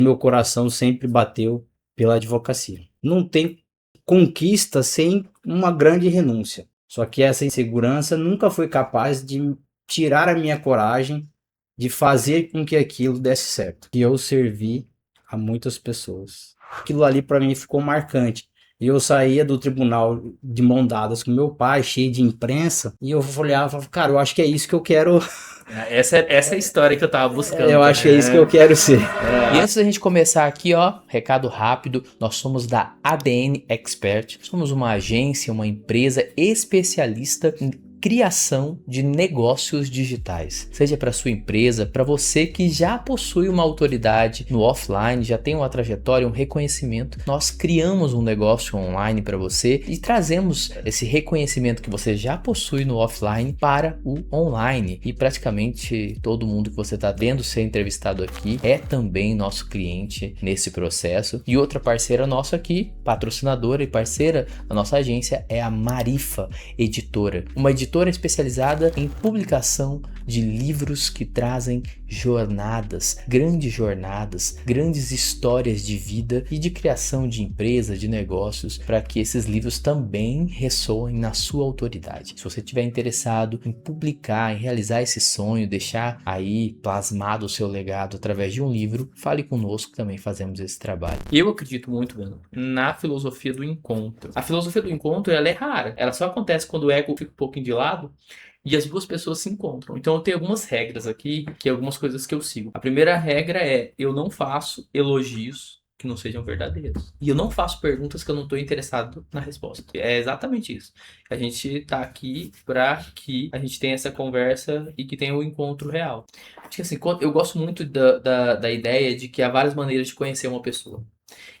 Meu coração sempre bateu pela advocacia. Não tem conquista sem uma grande renúncia. Só que essa insegurança nunca foi capaz de tirar a minha coragem de fazer com que aquilo desse certo. E eu servi a muitas pessoas. Aquilo ali para mim ficou marcante. E eu saía do tribunal de mão dadas com meu pai, cheio de imprensa, e eu olhava e falava, cara, eu acho que é isso que eu quero. Essa é a história que eu tava buscando Eu acho que é isso que eu também. quero ser. E antes da gente começar aqui, ó, recado rápido, nós somos da ADN Expert. Somos uma agência, uma empresa especialista em criação de negócios digitais. Seja para sua empresa, para você que já possui uma autoridade no offline, já tem uma trajetória, um reconhecimento, nós criamos um negócio online para você e trazemos esse reconhecimento que você já possui no offline para o online. E praticamente todo mundo que você está vendo ser entrevistado aqui é também nosso cliente nesse processo. E outra parceira nossa aqui, patrocinadora e parceira da nossa agência, é a Marifa Editora, uma editora especializada em publicação de livros que trazem jornadas, grandes histórias de vida e de criação de empresas, de negócios, para que esses livros também ressoem na sua autoridade. Se você estiver interessado em publicar, em realizar esse sonho, deixar aí plasmado o seu legado através de um livro, fale conosco, também fazemos esse trabalho. Eu acredito muito, Bruno, na filosofia do encontro. A filosofia do encontro, ela é rara. Ela só acontece quando o ego fica um pouquinho de lado e as duas pessoas se encontram. Então eu tenho algumas regras aqui, que é algumas coisas que eu sigo. A primeira regra é: eu não faço elogios que não sejam verdadeiros. E eu não faço perguntas que eu não estou interessado na resposta. É exatamente isso. A gente está aqui para que a gente tenha essa conversa e que tenha um encontro real. Acho que assim, eu gosto muito da ideia de que há várias maneiras de conhecer uma pessoa.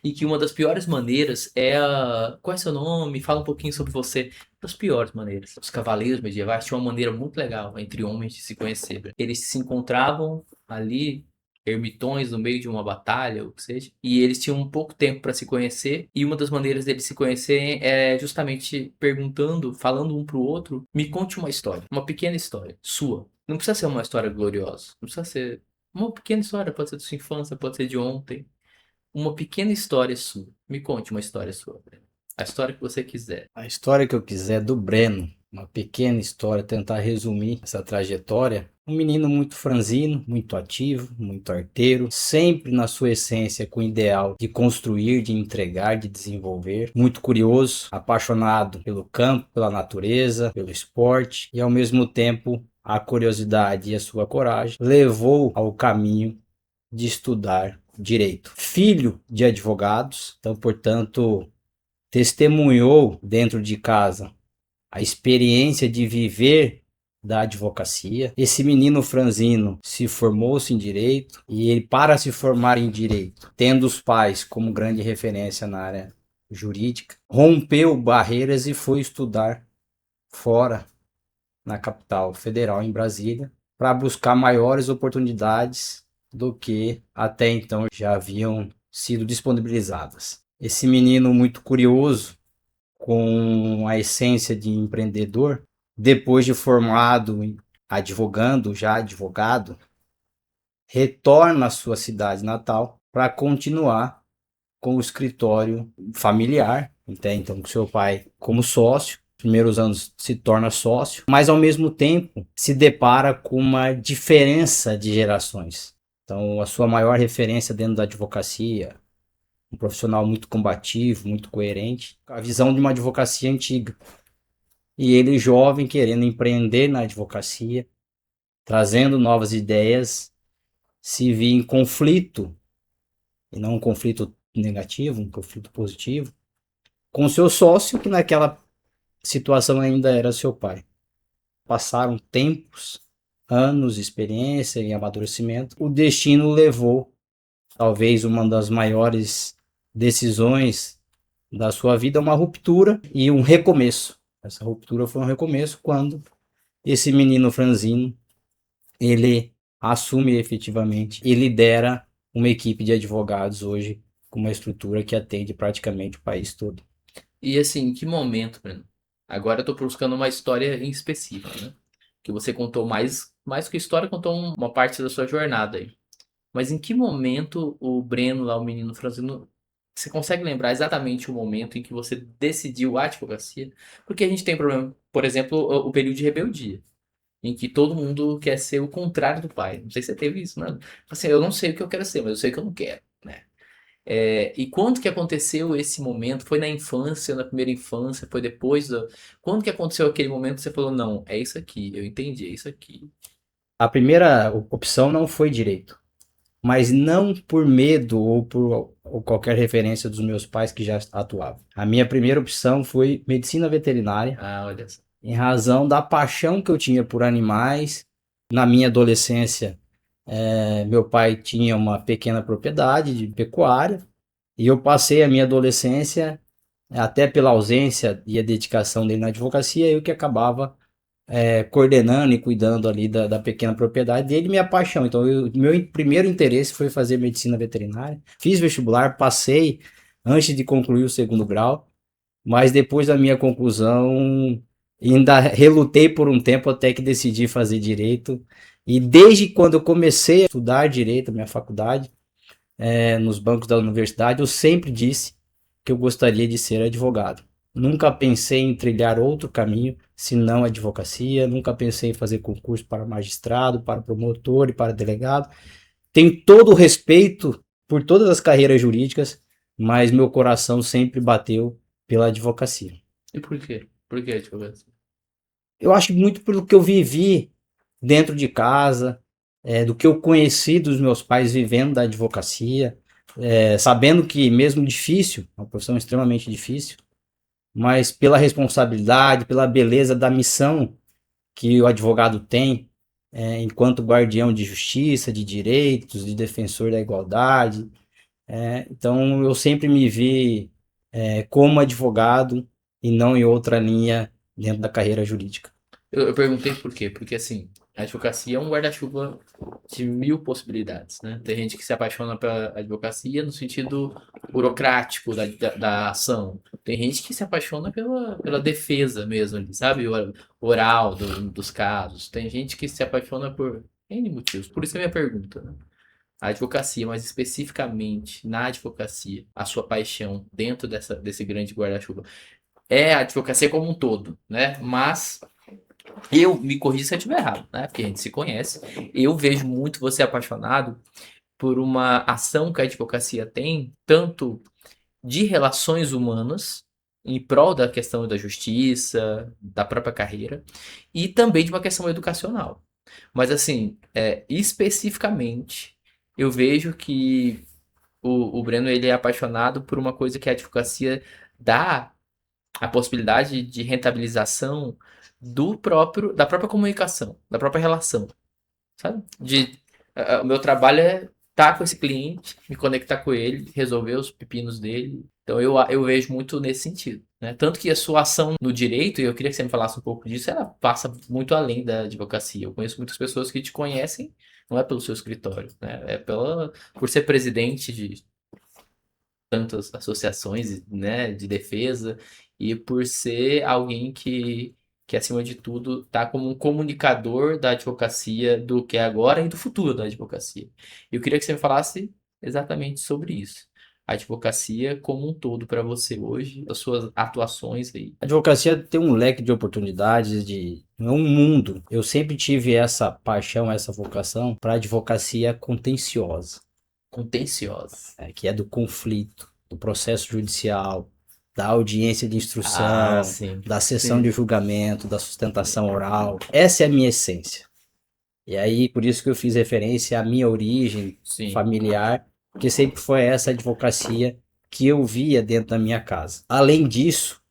E que uma das piores maneiras é a... Qual é seu nome? Fala um pouquinho sobre você. Das piores maneiras. Os cavaleiros medievais tinham uma maneira muito legal entre homens de se conhecer. Eles se encontravam ali, ermitões no meio de uma batalha, ou o que seja, e eles tinham um pouco tempo para se conhecer, e uma das maneiras deles se conhecerem é justamente perguntando, falando um pro outro: me conte uma história, uma pequena história, sua. Não precisa ser uma história gloriosa, não precisa ser uma pequena história, pode ser da sua infância, pode ser de ontem. Uma pequena história sua. Me conte uma história sua, Breno. A história que você quiser. A história que eu quiser do Breno, uma pequena história, tentar resumir essa trajetória. Um menino muito franzino, muito ativo, muito arteiro, sempre na sua essência com o ideal de construir, de entregar, de desenvolver. Muito curioso, apaixonado pelo campo, pela natureza, pelo esporte e ao mesmo tempo a curiosidade e a sua coragem levou ao caminho de estudar direito. Filho de advogados, então, portanto, testemunhou dentro de casa a experiência de viver da advocacia. Esse menino franzino se formou-se em direito e ele, para se formar em direito, tendo os pais como grande referência na área jurídica, rompeu barreiras e foi estudar fora, na capital federal, em Brasília, para buscar maiores oportunidades do que até então já haviam sido disponibilizadas. Esse menino muito curioso, com a essência de empreendedor, depois de formado, advogando, já advogado, retorna à sua cidade natal para continuar com o escritório familiar, então com seu pai como sócio. Primeiros anos se torna sócio, mas ao mesmo tempo se depara com uma diferença de gerações. Então, a sua maior referência dentro da advocacia, um profissional muito combativo, muito coerente, a visão de uma advocacia antiga. E ele, jovem, querendo empreender na advocacia, trazendo novas ideias, se via em conflito, e não um conflito negativo, um conflito positivo, com seu sócio, que naquela situação ainda era seu pai. Passaram tempos, anos de experiência e amadurecimento. O destino levou, talvez, uma das maiores decisões da sua vida, uma ruptura e um recomeço. Essa ruptura foi um recomeço quando esse menino franzino, ele assume efetivamente e lidera uma equipe de advogados hoje com uma estrutura que atende praticamente o país todo. E assim, em que momento, Breno? Agora eu tô buscando uma história em específico, né? Que você contou mais que história, contou uma parte da sua jornada aí. Mas em que momento o Breno, lá, o menino franzino, você consegue lembrar exatamente o momento em que você decidiu a advocacia? Porque a gente tem problema, por exemplo, o período de rebeldia, em que todo mundo quer ser o contrário do pai. Não sei se você teve isso, né? Assim, eu não sei o que eu quero ser, mas eu sei o que eu não quero, né? E quando que aconteceu esse momento? Foi na infância, na primeira infância? Foi depois? Quando que aconteceu aquele momento que você falou, não, é isso aqui, eu entendi, é isso aqui. A primeira opção não foi direito, mas não por medo ou qualquer referência dos meus pais que já atuavam. A minha primeira opção foi medicina veterinária, Ah, olha só. em razão da paixão que eu tinha por animais. Na minha adolescência, meu pai tinha uma pequena propriedade de pecuária e eu passei a minha adolescência, até pela ausência e a dedicação dele na advocacia, eu que acabava coordenando e cuidando ali da pequena propriedade dele, minha paixão. Então, meu primeiro interesse foi fazer medicina veterinária. Fiz vestibular, passei antes de concluir o segundo grau, mas depois da minha conclusão, ainda relutei por um tempo até que decidi fazer direito. E desde quando eu comecei a estudar direito, minha faculdade, nos bancos da universidade, eu sempre disse que eu gostaria de ser advogado. Nunca pensei em trilhar outro caminho senão a advocacia, nunca pensei em fazer concurso para magistrado, para promotor e para delegado. Tenho todo o respeito por todas as carreiras jurídicas, mas meu coração sempre bateu pela advocacia. E por quê? Por que advocacia? Eu acho muito pelo que eu vivi dentro de casa, do que eu conheci dos meus pais vivendo da advocacia, sabendo que mesmo difícil, uma profissão extremamente difícil, mas pela responsabilidade, pela beleza da missão que o advogado tem, enquanto guardião de justiça, de direitos, de defensor da igualdade. Então eu sempre me vi como advogado e não em outra linha dentro da carreira jurídica. Eu perguntei por quê? Porque, assim, a advocacia é um guarda-chuva de mil possibilidades, né? Tem gente que se apaixona pela advocacia no sentido burocrático da ação. Tem gente que se apaixona pela defesa mesmo, ali, sabe? O oral dos casos. Tem gente que se apaixona por N motivos. Por isso é a minha pergunta, né? A advocacia, mas especificamente na advocacia, a sua paixão dentro desse grande guarda-chuva é a advocacia como um todo, né? Mas eu me corrija se eu estiver errado, né? Porque a gente se conhece. Eu vejo muito você apaixonado por uma ação que a advocacia tem, tanto de relações humanas, em prol da questão da justiça, da própria carreira, e também de uma questão educacional. Mas, assim, especificamente, eu vejo que o Breno ele é apaixonado por uma coisa que a advocacia dá a possibilidade de rentabilização da própria comunicação, da própria relação, sabe? O meu trabalho é estar com esse cliente, me conectar com ele, resolver os pepinos dele. Então eu vejo muito nesse sentido, né? Tanto que a sua ação no direito, e eu queria que você me falasse um pouco disso, ela passa muito além da advocacia. Eu conheço muitas pessoas que te conhecem, não é pelo seu escritório, né? Por ser presidente de tantas associações, né, de defesa e por ser alguém que acima de tudo está como um comunicador da advocacia do que é agora e do futuro da advocacia. Eu queria que você me falasse exatamente sobre isso. A advocacia como um todo para você hoje, as suas atuações aí. A advocacia tem um leque de oportunidades, é um mundo. Eu sempre tive essa paixão, essa vocação para a advocacia contenciosa. Contenciosa. Que é do conflito, do processo judicial, da audiência de instrução, sim. da sessão de julgamento, da sustentação oral. Essa é a minha essência. E aí, por isso que eu fiz referência à minha origem familiar, porque sempre foi essa advocacia que eu via dentro da minha casa. Além disso,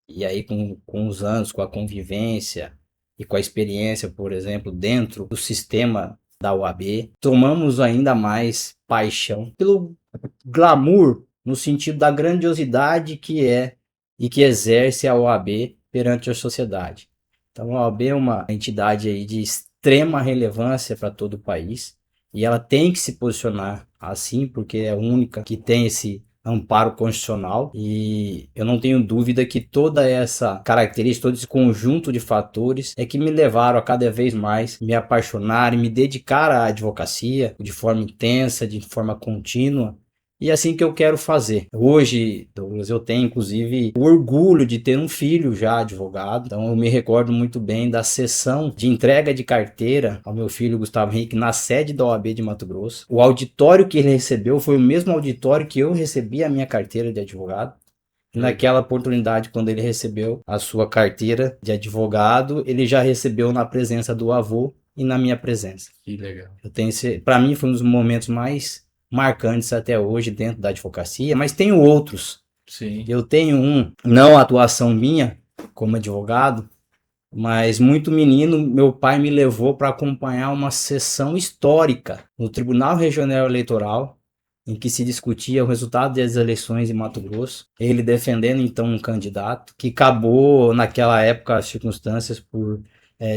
e aí com os anos, com a convivência e com a experiência, por exemplo, dentro do sistema da OAB, tomamos ainda mais paixão pelo glamour, no sentido da grandiosidade que é e que exerce a OAB perante a sociedade. Então, a OAB é uma entidade aí de extrema relevância para todo o país e ela tem que se posicionar assim, porque é a única que tem esse amparo constitucional, e eu não tenho dúvida que toda essa característica, todo esse conjunto de fatores é que me levaram a cada vez mais me apaixonar e me dedicar à advocacia de forma intensa, de forma contínua. E é assim que eu quero fazer. Hoje, Douglas, eu tenho inclusive o orgulho de ter um filho já advogado. Então eu me recordo muito bem da sessão de entrega de carteira ao meu filho Gustavo Henrique na sede da OAB de Mato Grosso. O auditório que ele recebeu foi o mesmo auditório que eu recebi a minha carteira de advogado. Naquela oportunidade, quando ele recebeu a sua carteira de advogado, ele já recebeu na presença do avô e na minha presença. Que legal. Para mim foi um dos momentos mais marcantes até hoje dentro da advocacia, mas tenho outros. Sim. Eu tenho não a atuação minha como advogado, mas muito menino, meu pai me levou para acompanhar uma sessão histórica no Tribunal Regional Eleitoral, em que se discutia o resultado das eleições em Mato Grosso, ele defendendo então um candidato que acabou naquela época as circunstâncias por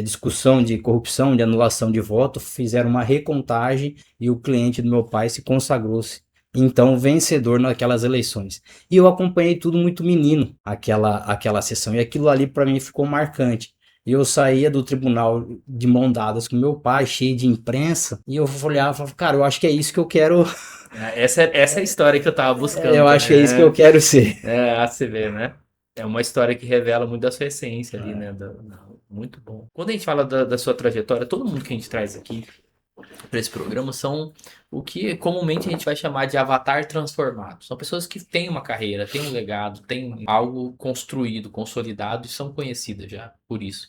discussão de corrupção, de anulação de voto, fizeram uma recontagem e o cliente do meu pai se consagrou-se então vencedor naquelas eleições. E eu acompanhei tudo muito menino, aquela sessão, e aquilo ali para mim ficou marcante. E eu saía do tribunal de mão dadas com meu pai, cheio de imprensa, e eu olhava e falava, cara, eu acho que é isso que eu quero. Essa é a história que eu tava buscando. Eu acho que é isso que eu quero ser. Você vê, né? É uma história que revela muito da sua essência ali, né? Muito bom. Quando a gente fala da sua trajetória, todo mundo que a gente traz aqui para esse programa são o que comumente a gente vai chamar de avatar transformado. São pessoas que têm uma carreira, têm um legado, têm algo construído, consolidado e são conhecidas já por isso.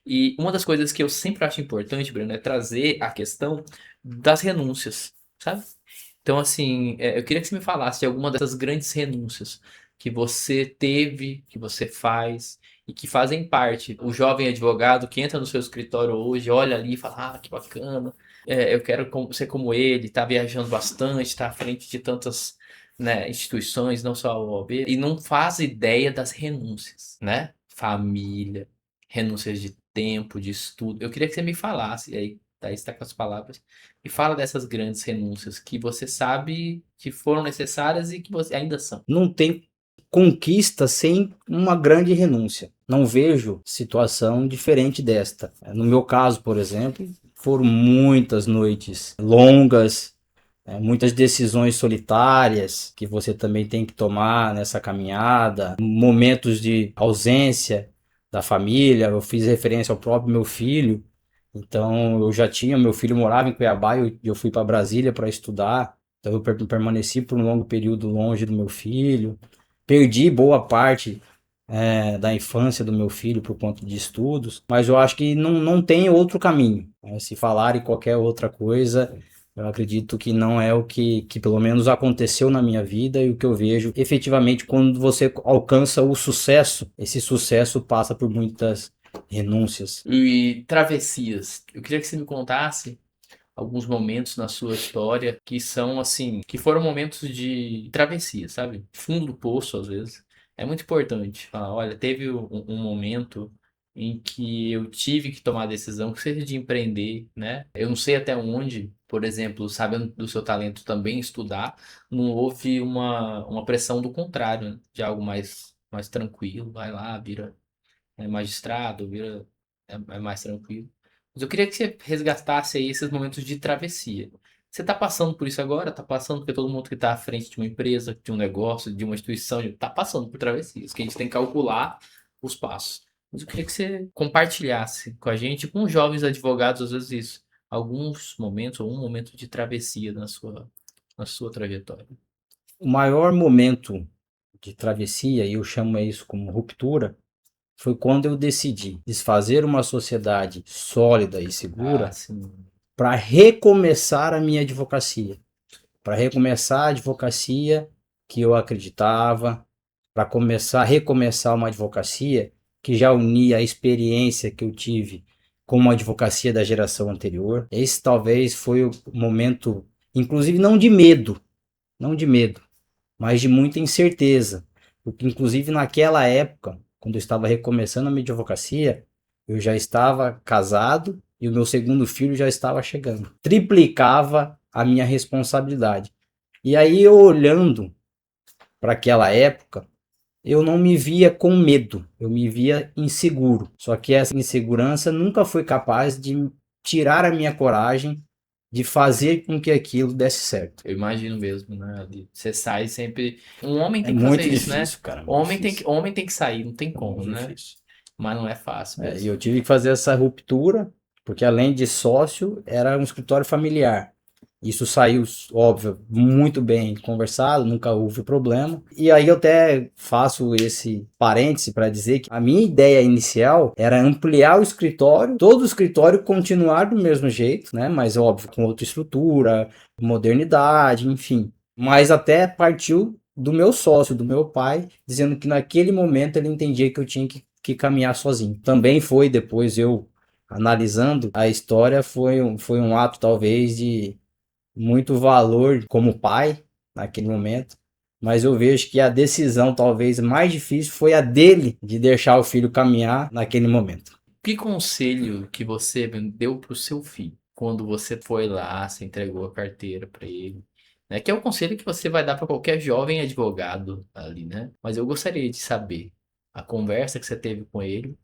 E uma das coisas que eu sempre acho importante, Breno, é trazer a questão das renúncias, sabe? Então, assim, eu queria que você me falasse de alguma dessas grandes renúncias que você teve, que você faz e que fazem parte. O jovem advogado que entra no seu escritório hoje, olha ali e fala, que bacana, eu quero ser como ele, tá viajando bastante, tá à frente de tantas, né, instituições, não só a OAB, e não faz ideia das renúncias, né? Família, renúncias de tempo, de estudo. Eu queria que você me falasse, e aí daí está com as palavras, e fala dessas grandes renúncias que você sabe que foram necessárias e que ainda são. Não tem conquista sem uma grande renúncia. Não vejo situação diferente desta. No meu caso, por exemplo, foram muitas noites longas, muitas decisões solitárias que você também tem que tomar nessa caminhada, momentos de ausência da família. Eu fiz referência ao próprio meu filho. Então, meu filho morava em Cuiabá e eu fui para Brasília para estudar. Então, eu permaneci por um longo período longe do meu filho. Perdi boa parte da infância do meu filho por conta de estudos, mas eu acho que não tem outro caminho. Se falarem qualquer outra coisa, eu acredito que não é o que pelo menos aconteceu na minha vida e o que eu vejo efetivamente quando você alcança o sucesso, esse sucesso passa por muitas renúncias. E travessias. Eu queria que você me contasse alguns momentos na sua história que são assim, que foram momentos de travessia, sabe? Fundo do poço, às vezes. É muito importante falar, olha, teve um momento em que eu tive que tomar a decisão, que seja de empreender, né? Eu não sei até onde, por exemplo, sabendo do seu talento também estudar, não houve uma pressão do contrário, né? De algo mais tranquilo, vai lá, vira magistrado, é mais tranquilo. Mas eu queria que você resgatasse aí esses momentos de travessia. Você está passando por isso agora? Está passando porque todo mundo que está à frente de uma empresa, de um negócio, de uma instituição, está passando por travessias, que a gente tem que calcular os passos. Mas eu queria que você compartilhasse com a gente, com os jovens advogados, às vezes isso, alguns momentos ou um momento de travessia na sua trajetória. O maior momento de travessia, e eu chamo isso como ruptura, foi quando eu decidi desfazer uma sociedade sólida e segura para recomeçar a minha advocacia. Para recomeçar a advocacia que eu acreditava, para recomeçar uma advocacia que já unia a experiência que eu tive com uma advocacia da geração anterior. Esse talvez foi o momento, inclusive não de medo, mas de muita incerteza. Porque inclusive naquela época, quando eu estava recomeçando a minha advocacia, eu já estava casado e o meu segundo filho já estava chegando. Triplicava a minha responsabilidade. E aí eu olhando para aquela época, eu não me via com medo, eu me via inseguro. Só que essa insegurança nunca foi capaz de tirar a minha coragem de fazer com que aquilo desse certo. Eu imagino mesmo, né? Você sai sempre. Um homem É tem que fazer muito isso, né? difícil, cara, muito difícil. Homem tem que sair, não tem como, Muito né? difícil. Mas não é fácil E mesmo. eu tive que fazer essa ruptura, porque além de sócio, era um escritório familiar. Isso saiu, óbvio, muito bem conversado, nunca houve problema. E aí eu até faço esse parêntese para dizer que a minha ideia inicial era ampliar o escritório, todo o escritório continuar do mesmo jeito, né? Mas óbvio, com outra estrutura, modernidade, enfim. Mas até partiu do meu sócio, do meu pai, dizendo que naquele momento ele entendia que eu tinha que caminhar sozinho. Também foi depois eu analisando a história, foi um ato talvez de muito valor como pai naquele momento, mas eu vejo que a decisão talvez mais difícil foi a dele de deixar o filho caminhar naquele momento. Que conselho que você deu pro seu filho quando você foi lá, você entregou a carteira para ele? Né? Que é o conselho que você vai dar para qualquer jovem advogado ali, né? Mas eu gostaria de saber a conversa que você teve com ele,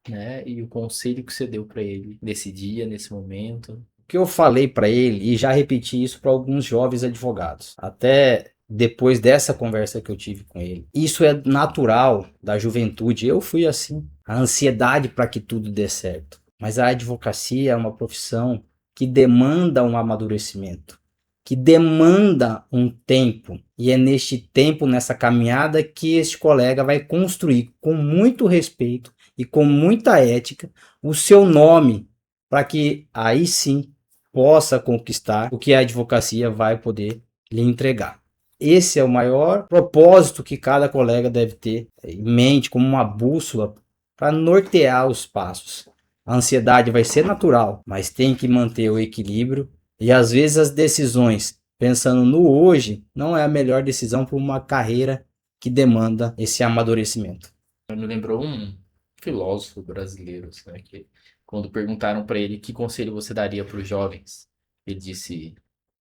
né? E o conselho que você deu para ele nesse dia, nesse momento. O que eu falei para ele, e já repeti isso para alguns jovens advogados, até depois dessa conversa que eu tive com ele, isso é natural da juventude, eu fui assim, a ansiedade para que tudo dê certo. Mas a advocacia é uma profissão que demanda um amadurecimento, que demanda um tempo, e é neste tempo, nessa caminhada, que este colega vai construir com muito respeito e com muita ética o seu nome, para que aí sim possa conquistar o que a advocacia vai poder lhe entregar. Esse é o maior propósito que cada colega deve ter em mente, como uma bússola para nortear os passos. A ansiedade vai ser natural, mas tem que manter o equilíbrio, e às vezes as decisões, pensando no hoje, não é a melhor decisão para uma carreira que demanda esse amadurecimento. Me lembrou um filósofo brasileiro, né, que quando perguntaram para ele que conselho você daria para os jovens, ele disse: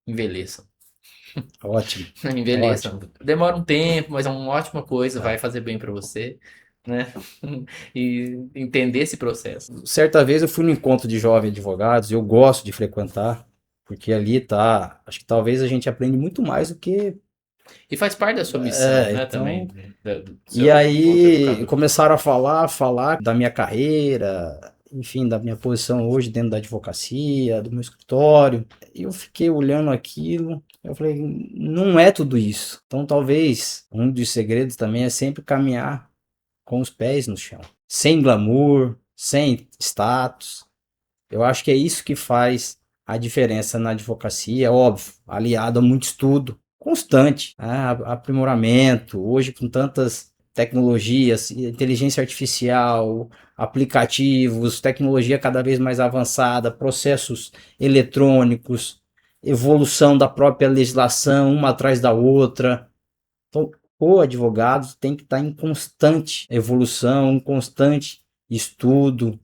envelheçam. Ótimo, Envelheçam. ótimo. Demora um tempo, mas é uma ótima coisa, vai fazer bem para você, né? E entender esse processo. Certa vez eu fui no encontro de jovens advogados, eu gosto de frequentar, porque ali tá, acho que talvez a gente aprende muito mais do que, E faz parte da sua missão, né, também, então, do e seu enquanto aí educador. começaram a falar da minha carreira, enfim, da minha posição hoje dentro da advocacia, do meu escritório, e eu fiquei olhando aquilo, eu falei, não é tudo isso. Então talvez um dos segredos também é sempre caminhar com os pés no chão, sem glamour, sem status. Eu acho que é isso que faz a diferença na advocacia, óbvio, aliado a muito estudo constante, né? Aprimoramento, hoje com tantas tecnologias, inteligência artificial, aplicativos, tecnologia cada vez mais avançada, processos eletrônicos, evolução da própria legislação, uma atrás da outra. Então, o advogado tem que estar em constante evolução, constante estudo.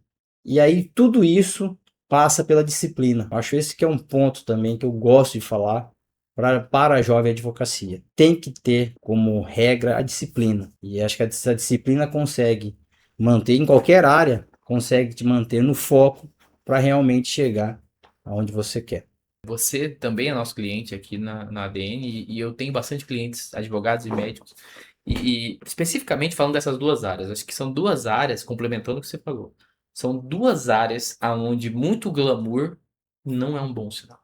E aí tudo isso passa pela disciplina. Acho esse que é um ponto também que eu gosto de falar para a jovem advocacia. Tem que ter como regra a disciplina. E acho que essa disciplina consegue manter em qualquer área, consegue te manter no foco para realmente chegar aonde você quer. Você também é nosso cliente aqui na ADN e eu tenho bastante clientes, advogados e médicos. E especificamente falando dessas duas áreas, acho que são duas áreas, complementando o que você falou, são duas áreas onde muito glamour não é um bom sinal.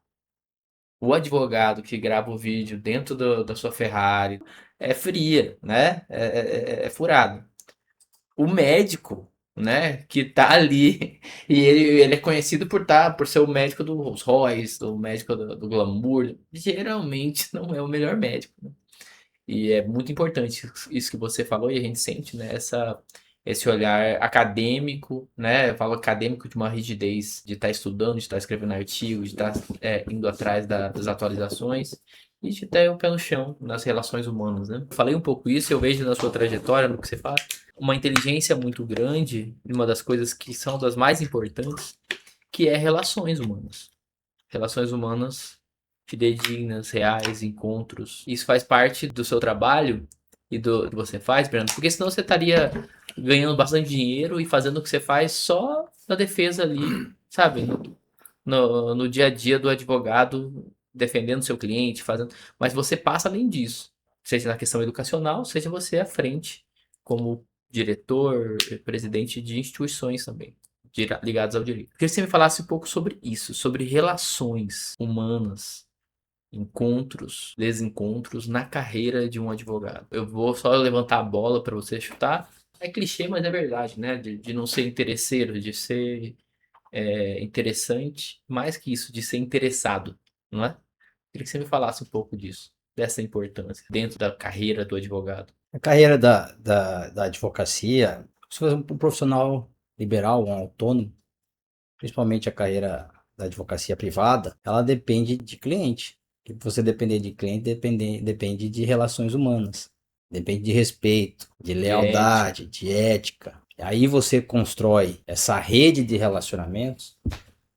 O advogado que grava o vídeo dentro da sua Ferrari é fria, né? É furado. O médico, né, que tá ali, e ele é conhecido por ser o médico do Rolls Royce, o médico do glamour, geralmente não é o melhor médico, né? E é muito importante isso que você falou, e a gente sente, né, esse olhar acadêmico, né, eu falo acadêmico de uma rigidez de estar estudando, de estar escrevendo artigos, de estar indo atrás das atualizações, e de ter o pé no chão nas relações humanas, né? Falei um pouco isso, eu vejo na sua trajetória, no que você faz, uma inteligência muito grande, uma das coisas que são das mais importantes, que é relações humanas. Relações humanas fidedignas, reais, encontros. Isso faz parte do seu trabalho e do que você faz, Breno, porque senão você estaria ganhando bastante dinheiro e fazendo o que você faz só na defesa ali, sabe? No dia a dia do advogado, defendendo seu cliente, fazendo. Mas você passa além disso, seja na questão educacional, seja você à frente, como diretor, presidente de instituições também, ligadas ao direito. Queria que você me falasse um pouco sobre isso, sobre relações humanas, encontros, desencontros na carreira de um advogado. Eu vou só levantar a bola para você chutar. É clichê, mas é verdade, né? De não ser interesseiro, de ser interessante, mais que isso, de ser interessado, não é? Queria que você me falasse um pouco disso, dessa importância dentro da carreira do advogado. A carreira da advocacia, se você é um profissional liberal, um autônomo, principalmente a carreira da advocacia privada, ela depende de cliente. E você depender de cliente depende de relações humanas, depende de respeito, de lealdade, de ética. Aí você constrói essa rede de relacionamentos,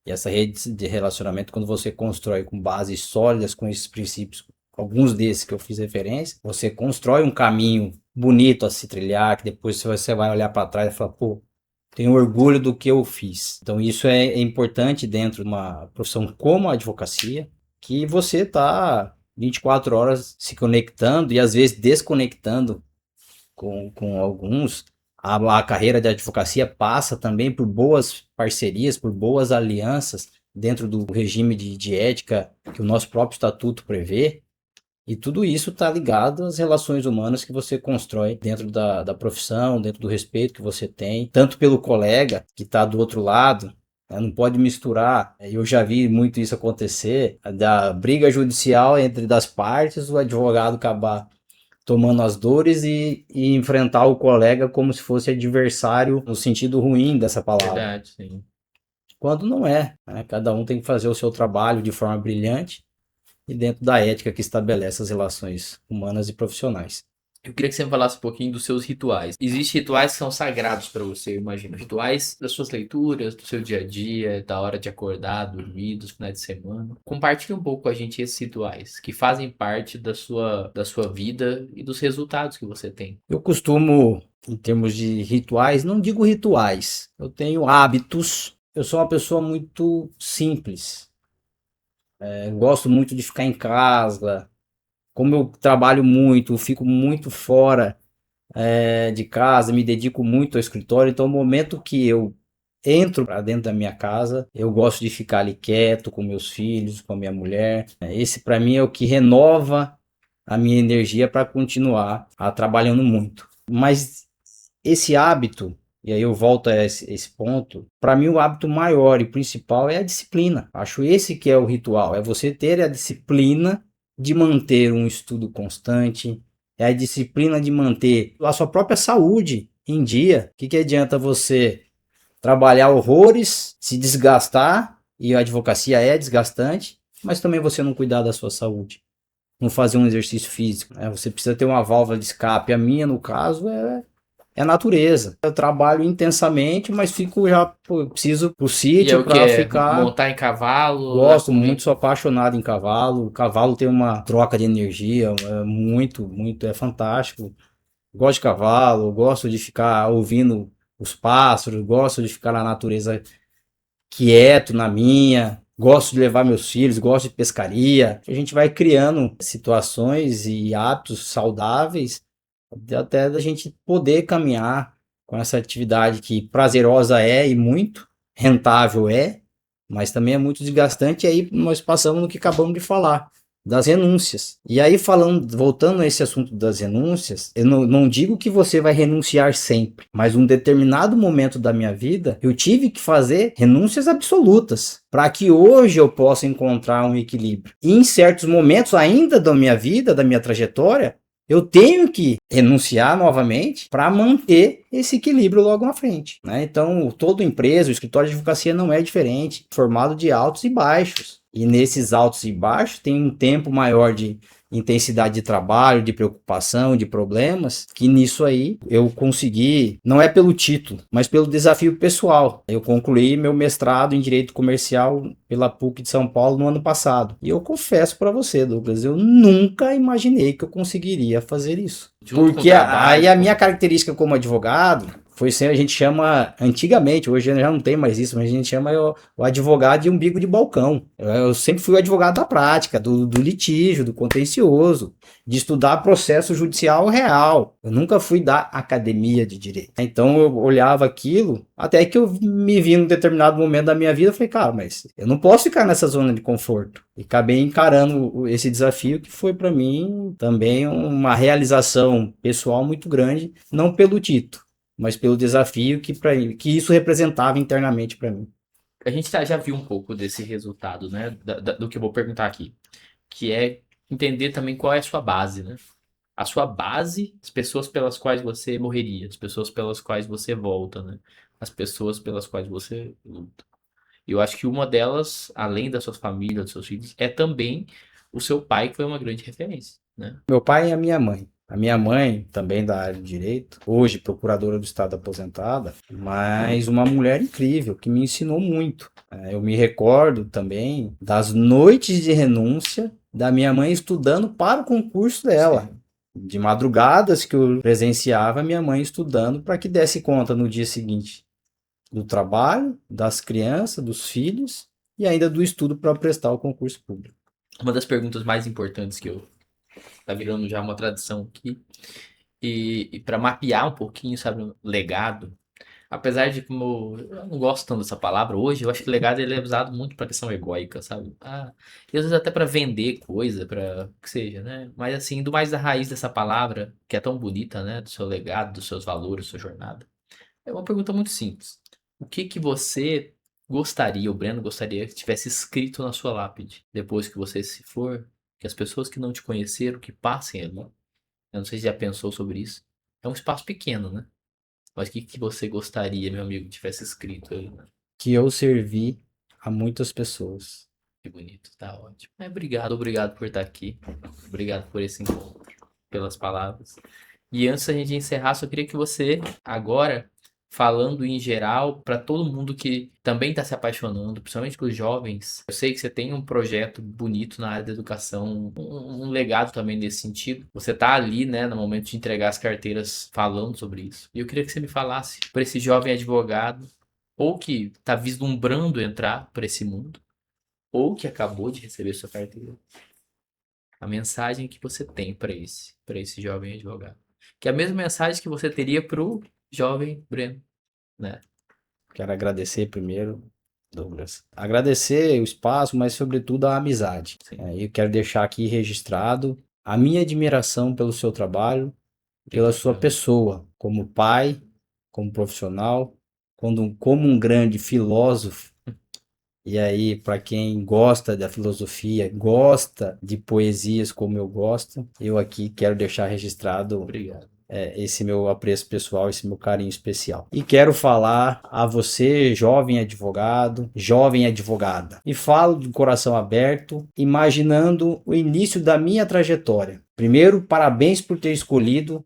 e essa rede de relacionamento, quando você constrói com bases sólidas, com esses princípios, alguns desses que eu fiz referência, você constrói um caminho bonito a se trilhar, que depois você vai olhar para trás e falar, pô, tenho orgulho do que eu fiz. Então isso é importante dentro de uma profissão como a advocacia, que você está 24 horas se conectando e às vezes desconectando com alguns. A carreira de advocacia passa também por boas parcerias, por boas alianças dentro do regime de ética que o nosso próprio estatuto prevê. E tudo isso está ligado às relações humanas que você constrói dentro da profissão, dentro do respeito que você tem, tanto pelo colega que está do outro lado, né, não pode misturar. Eu já vi muito isso acontecer, da briga judicial entre das partes, o advogado acabar tomando as dores e enfrentar o colega como se fosse adversário no sentido ruim dessa palavra. Verdade, sim. Quando não é, né? Cada um tem que fazer o seu trabalho de forma brilhante e dentro da ética que estabelece as relações humanas e profissionais. Eu queria que você me falasse um pouquinho dos seus rituais. Existem rituais que são sagrados para você, eu imagino. Rituais das suas leituras, do seu dia a dia, da hora de acordar, dormir, dos finais de semana. Compartilhe um pouco com a gente esses rituais que fazem parte da sua vida e dos resultados que você tem. Eu costumo, em termos de rituais, não digo rituais, eu tenho hábitos. Eu sou uma pessoa muito simples. Gosto muito de ficar em casa. Como eu trabalho muito, fico muito fora de casa, me dedico muito ao escritório, então no momento que eu entro para dentro da minha casa, eu gosto de ficar ali quieto com meus filhos, com a minha mulher. Esse para mim é o que renova a minha energia para continuar trabalhando muito. Mas esse hábito, e aí eu volto a esse ponto, para mim o hábito maior e principal é a disciplina. Acho esse que é o ritual, é você ter a disciplina de manter um estudo constante, é a disciplina de manter a sua própria saúde em dia. O que adianta você trabalhar horrores, se desgastar, e a advocacia é desgastante, mas também você não cuidar da sua saúde, não fazer um exercício físico, né? Você precisa ter uma válvula de escape. A minha, no caso, é a natureza. Eu trabalho intensamente, mas preciso pro sítio para ficar. Montar em cavalo? Gosto muito, sou apaixonado em cavalo. O cavalo tem uma troca de energia é fantástico. Gosto de cavalo, gosto de ficar ouvindo os pássaros, gosto de ficar na natureza quieto, na minha. Gosto de levar meus filhos, gosto de pescaria. A gente vai criando situações e hábitos saudáveis até da gente poder caminhar com essa atividade que prazerosa e muito rentável mas também é muito desgastante. E aí nós passamos no que acabamos de falar, das renúncias. E aí voltando a esse assunto das renúncias, eu não digo que você vai renunciar sempre, mas um determinado momento da minha vida, eu tive que fazer renúncias absolutas, para que hoje eu possa encontrar um equilíbrio. E em certos momentos ainda da minha vida, da minha trajetória, eu tenho que renunciar novamente para manter esse equilíbrio logo na frente, né? Então, toda empresa, o escritório de advocacia não é diferente, formado de altos e baixos. E nesses altos e baixos tem um tempo maior de intensidade de trabalho, de preocupação, de problemas, que nisso aí eu consegui, não é pelo título, mas pelo desafio pessoal. Eu concluí meu mestrado em Direito Comercial pela PUC de São Paulo no ano passado. E eu confesso para você, Douglas, eu nunca imaginei que eu conseguiria fazer isso. Porque aí a minha característica como advogado foi sempre, a gente chama, antigamente, hoje já não tem mais isso, mas a gente chama o advogado de umbigo de balcão. Eu sempre fui o advogado da prática, do litígio, do contencioso, de estudar processo judicial real. Eu nunca fui da academia de direito. Então eu olhava aquilo, até que eu me vi num determinado momento da minha vida, eu falei, cara, mas eu não posso ficar nessa zona de conforto. E acabei encarando esse desafio, que foi para mim também uma realização pessoal muito grande, não pelo título, mas pelo desafio que isso representava internamente para mim. A gente já viu um pouco desse resultado, né, do que eu vou perguntar aqui, que é entender também qual é a sua base, né? A sua base, as pessoas pelas quais você morreria, as pessoas pelas quais você volta, né? As pessoas pelas quais você luta. E eu acho que uma delas, além da sua família, dos seus filhos, é também o seu pai, que foi uma grande referência, né? Meu pai e a minha mãe. A minha mãe, também da área de direito, hoje procuradora do Estado aposentada, mas uma mulher incrível, que me ensinou muito. Eu me recordo também das noites de renúncia da minha mãe estudando para o concurso dela. Sim. De madrugadas que eu presenciava minha mãe estudando para que desse conta no dia seguinte do trabalho, das crianças, dos filhos e ainda do estudo para prestar o concurso público. Uma das perguntas mais importantes que tá virando já uma tradição aqui, e para mapear um pouquinho, sabe, o legado, apesar de como eu não gosto tanto dessa palavra hoje, eu acho que legado ele é usado muito para questão egóica, sabe? E às vezes até para vender coisa, para que seja, né? Mas assim, indo mais da raiz dessa palavra, que é tão bonita, né, do seu legado, dos seus valores, da sua jornada. É uma pergunta muito simples. O que você gostaria, o Breno gostaria que tivesse escrito na sua lápide depois que você se for, que as pessoas que não te conheceram, que passem ali. Eu não sei se já pensou sobre isso. É um espaço pequeno, né? Mas o que você gostaria, meu amigo, que tivesse escrito aí, né? Que eu servi a muitas pessoas. Que bonito, tá ótimo. Obrigado por estar aqui. Obrigado por esse encontro, pelas palavras. E antes da gente encerrar, só queria que você, agora, falando em geral, para todo mundo que também está se apaixonando, principalmente para os jovens, eu sei que você tem um projeto bonito na área da educação, um legado também nesse sentido. Você está ali, né, no momento de entregar as carteiras, falando sobre isso. E eu queria que você me falasse para esse jovem advogado, ou que está vislumbrando entrar para esse mundo, ou que acabou de receber sua carteira, a mensagem que você tem para esse jovem advogado. Que é a mesma mensagem que você teria pro jovem Breno, né? Quero agradecer primeiro, Douglas. Agradecer o espaço, mas sobretudo a amizade. Eu quero deixar aqui registrado a minha admiração pelo seu trabalho, pela sua pessoa, como pai, como profissional, como um grande filósofo. E aí, para quem gosta da filosofia, gosta de poesias como eu gosto, eu aqui quero deixar registrado. Obrigado. Esse meu apreço pessoal, esse meu carinho especial. E quero falar a você, jovem advogado, jovem advogada. E falo de coração aberto, imaginando o início da minha trajetória. Primeiro, parabéns por ter escolhido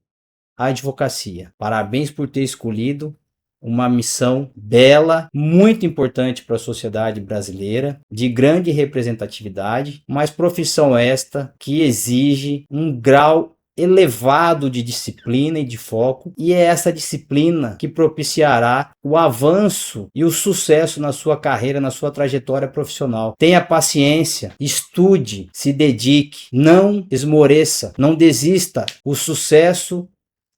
a advocacia. Parabéns por ter escolhido uma missão bela, muito importante para a sociedade brasileira, de grande representatividade, mas profissão esta que exige um grau elevado de disciplina e de foco, e é essa disciplina que propiciará o avanço e o sucesso na sua carreira, na sua trajetória profissional. Tenha paciência, estude, se dedique, não esmoreça, não desista. O sucesso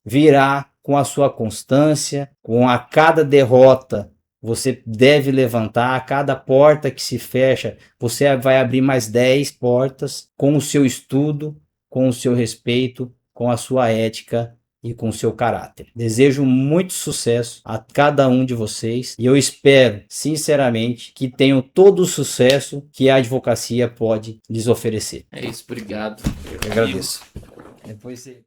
virá com a sua constância, com a cada derrota você deve levantar, a cada porta que se fecha, você vai abrir mais 10 portas com o seu estudo, com o seu respeito, com a sua ética e com o seu caráter. Desejo muito sucesso a cada um de vocês e eu espero, sinceramente, que tenham todo o sucesso que a advocacia pode lhes oferecer. É isso, obrigado. Eu agradeço. Depois você...